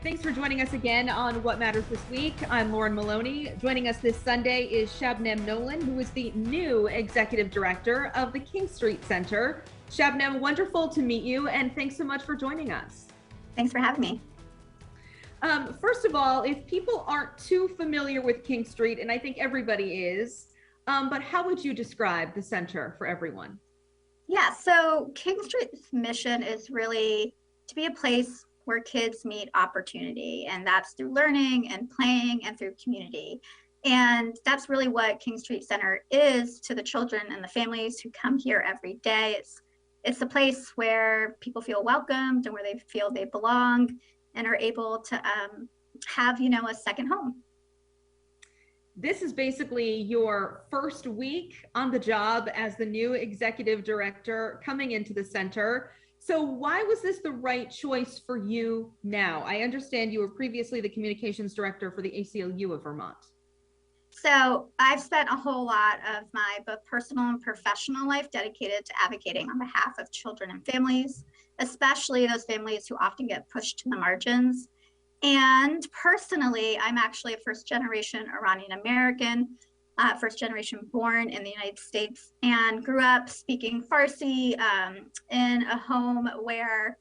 Thanks for joining us again on What Matters This Week. I'm Lauren Maloney. Joining us this Sunday is Shabnam Nolan, who is the new Executive Director of the King Street Center. Shabnam, wonderful to meet you, and thanks so much for joining us. Thanks for having me. First of all, if people aren't too familiar with King Street, and I think everybody is, but how would you describe the center for everyone? Yeah, so King Street's mission is really to be a place where kids meet opportunity, and that's through learning and playing and through community. And that's really what King Street Center is to the children and the families who come here every day. It's a place where people feel welcomed and where they feel they belong and are able to have, a second home. This is basically your first week on the job as the new executive director coming into the center. So why was this the right choice for you now? I understand you were previously the communications director for the ACLU of Vermont. So I've spent a whole lot of my both personal and professional life dedicated to advocating on behalf of children and families, especially those families who often get pushed to the margins. And personally, I'm actually a first generation Iranian American, first generation born in the United States, and grew up speaking Farsi in a home where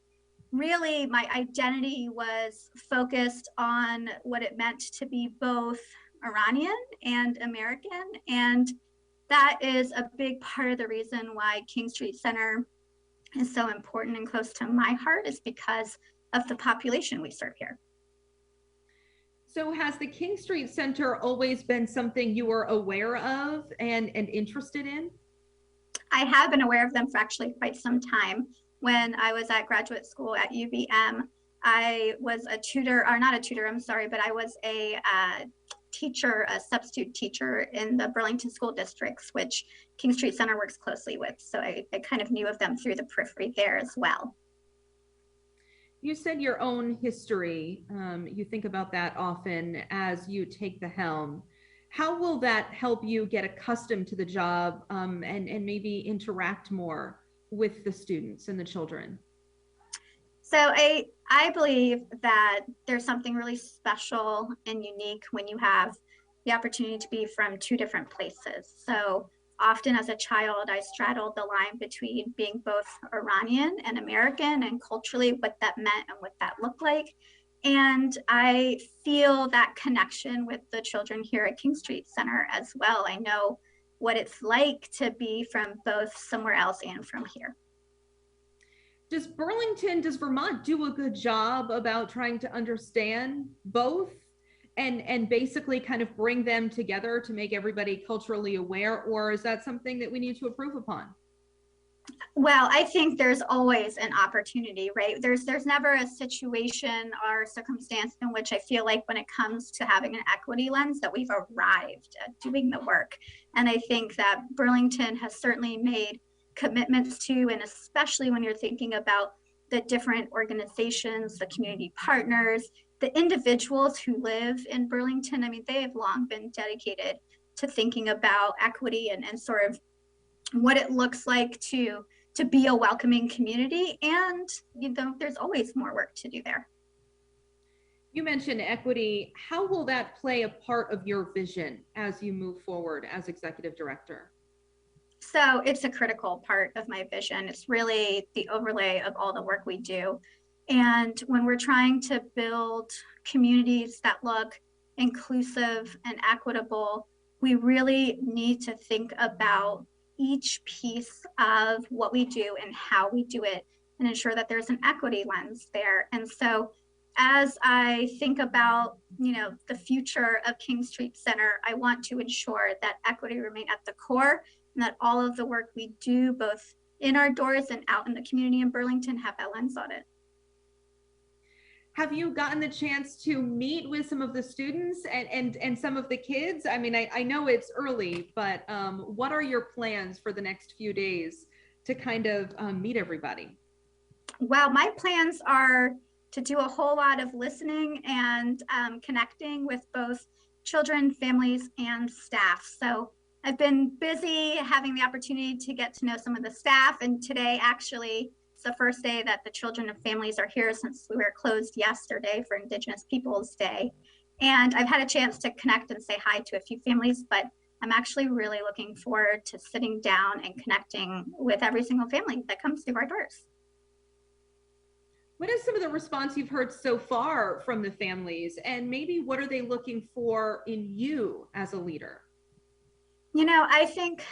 really my identity was focused on what it meant to be both Iranian and American. And that is a big part of the reason why King Street Center is so important and close to my heart, is because of the population we serve here. So has the King Street Center always been something you were aware of and interested in? I have been aware of them for actually quite some time. When I was at graduate school at UVM, I was a tutor, or not a tutor, I'm sorry, but I was a teacher, a substitute teacher in the Burlington school districts, which King Street Center works closely with. So I kind of knew of them through the periphery there as well. You said your own history. You think about that often as you take the helm. How will that help you get accustomed to the job and maybe interact more with the students and the children? So I believe that there's something really special and unique when you have the opportunity to be from two different places. So often as a child, I straddled the line between being both Iranian and American, and culturally what that meant and what that looked like. And I feel that connection with the children here at King Street Center as well. I know what it's like to be from both somewhere else and from here. Does Vermont do a good job about trying to understand both and basically kind of bring them together to make everybody culturally aware, or is that something that we need to improve upon? Well, I think there's always an opportunity, right? There's never a situation or circumstance in which I feel like when it comes to having an equity lens that we've arrived at doing the work. And I think that Burlington has certainly made commitments to, and especially when you're thinking about the different organizations, the community partners, the individuals who live in Burlington. I mean, they have long been dedicated to thinking about equity and sort of what it looks like to be a welcoming community. And there's always more work to do there. You mentioned equity. How will that play a part of your vision as you move forward as executive director? So it's a critical part of my vision. It's really the overlay of all the work we do. And when we're trying to build communities that look inclusive and equitable, we really need to think about each piece of what we do and how we do it, and ensure that there's an equity lens there. And so as I think about, the future of King Street Center, I want to ensure that equity remain at the core, and that all of the work we do, both in our doors and out in the community in Burlington, have that lens on it. Have you gotten the chance to meet with some of the students and some of the kids? I mean, I know it's early, but what are your plans for the next few days to kind of meet everybody? Well, my plans are to do a whole lot of listening and connecting with both children, families, and staff. So I've been busy having the opportunity to get to know some of the staff, and today actually the first day that the children and families are here since we were closed yesterday for Indigenous Peoples Day. And I've had a chance to connect and say hi to a few families, but I'm actually really looking forward to sitting down and connecting with every single family that comes through our doors. What is some of the response you've heard so far from the families, and maybe what are they looking for in you as a leader? You know, I think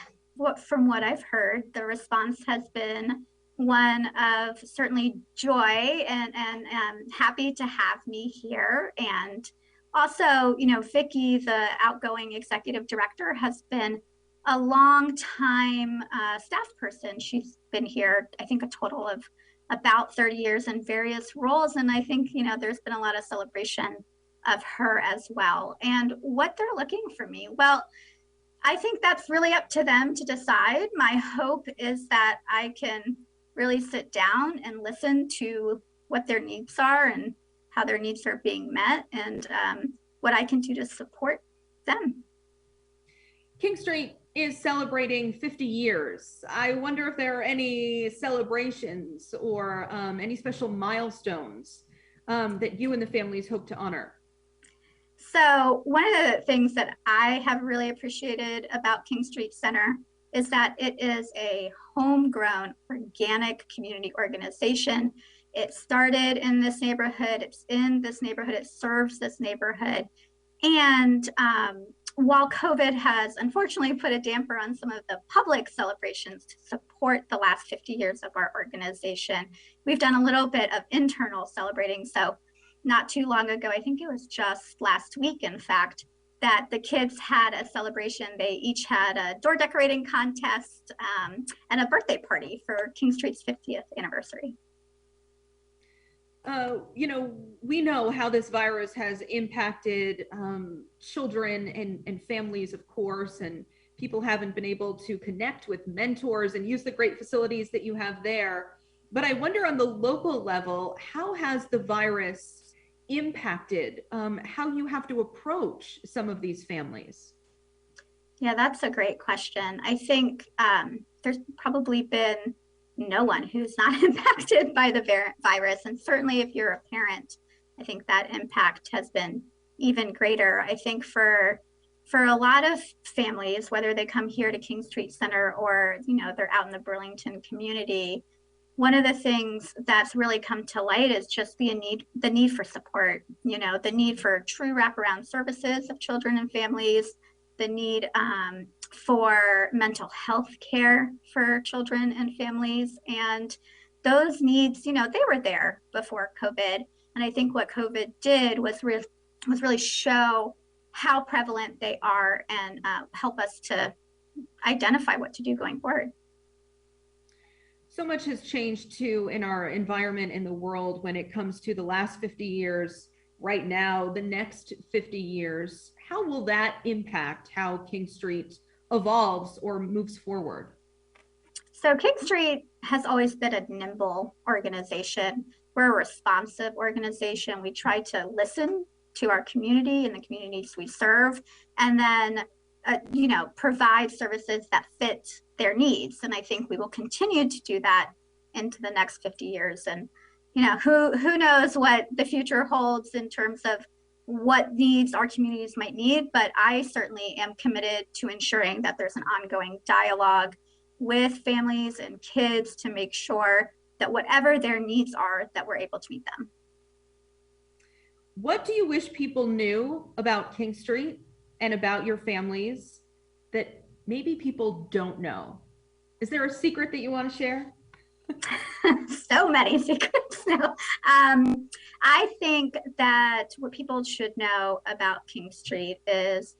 from what I've heard, the response has been one of certainly joy and happy to have me here. And also, you know, Vicki, the outgoing executive director, has been a long time staff person. She's been here, I think, a total of about 30 years in various roles. And I think, you know, there's been a lot of celebration of her as well. And what they're looking for me, well, I think that's really up to them to decide. My hope is that I can really sit down and listen to what their needs are and how their needs are being met, and what I can do to support them. King Street is celebrating 50 years. I wonder if there are any celebrations or any special milestones that you and the families hope to honor. So one of the things that I have really appreciated about King Street Center is that it is a homegrown, organic community organization. It started in this neighborhood, it's in this neighborhood, it serves this neighborhood. And while COVID has unfortunately put a damper on some of the public celebrations to support the last 50 years of our organization, we've done a little bit of internal celebrating. So not too long ago, I think it was just last week, in fact, that the kids had a celebration. They each had a door decorating contest and a birthday party for King Street's 50th anniversary. You know, we know how this virus has impacted children and families, of course, and people haven't been able to connect with mentors and use the great facilities that you have there. But I wonder, on the local level, how has the virus impacted how you have to approach some of these families? Yeah, that's a great question. I think there's probably been no one who's not impacted by the virus. And certainly if you're a parent, I think that impact has been even greater. I think for a lot of families, whether they come here to King Street Center or, you know, they're out in the Burlington community, one of the things that's really come to light is just the need for support, you know, the need for true wraparound services of children and families, the need for mental health care for children and families. And those needs, you know, they were there before COVID. And I think what COVID did was really show how prevalent they are and help us to identify what to do going forward. So much has changed too in our environment in the world when it comes to the last 50 years, right now, the next 50 years. How will that impact how King Street evolves or moves forward? So King Street has always been a nimble organization. We're a responsive organization. We try to listen to our community and the communities we serve, and then you know, provide services that fit their needs. And I think we will continue to do that into the next 50 years. And, you know, who knows what the future holds in terms of what needs our communities might need, but I certainly am committed to ensuring that there's an ongoing dialogue with families and kids to make sure that whatever their needs are, that we're able to meet them. What do you wish people knew about King Street and about your families that maybe people don't know? Is there a secret that you want to share? So many secrets now. I think that what people should know about King Street is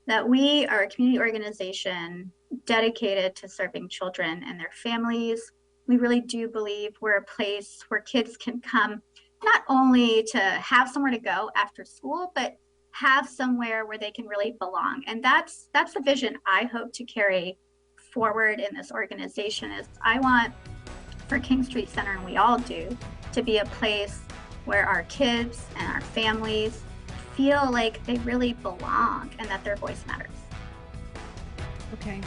that we are a community organization dedicated to serving children and their families. We really do believe we're a place where kids can come not only to have somewhere to go after school, but have somewhere where they can really belong. And that's the vision I hope to carry forward in this organization. Is I want for King Street Center, and we all do, to be a place where our kids and our families feel like they really belong and that their voice matters. Okay.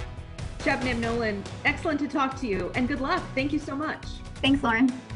Shabnam Nolan, excellent to talk to you, and good luck. Thank you so much. Thanks, Lauren.